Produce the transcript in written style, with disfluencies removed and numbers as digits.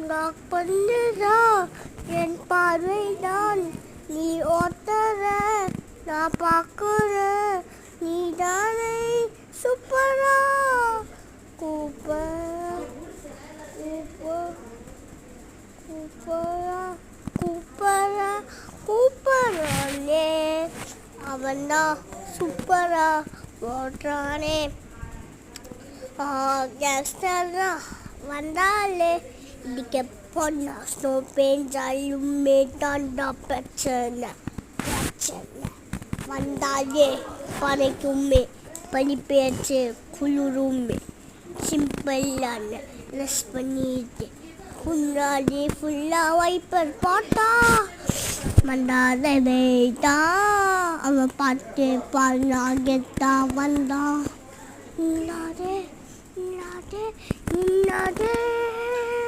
lock பண்ணுடா என் பார்வைதான் நீ ஓட்டுற நான் பார்க்குற நீ தானே சூப்பரா கூப்பர் கூப்பர் கூப்பரா கூப்பரா கூப்பரானே அவன்தான் சூப்பரா ஓட்டுறானே கேங்ஸ்டர்ரா வந்தாலே இடிக்க பொண்ணா ஸ்னோ பெஞ்சாலும் மேட்டாண்டா பிரச்சனை பிரச்சனை வந்தாலே பனைக்குமே பனி பேச்சு குளிருமே சிம்பிளான ட்ரெஸ் பண்ணிட்டு முன்னாடி ஃபுல்லாக வைப்பர் பாட்டா மண்டாத வேட்டா அவன் பாட்டு பாடாகத்தா வந்தா இன்னாதே இன்னாதே இன்னாதே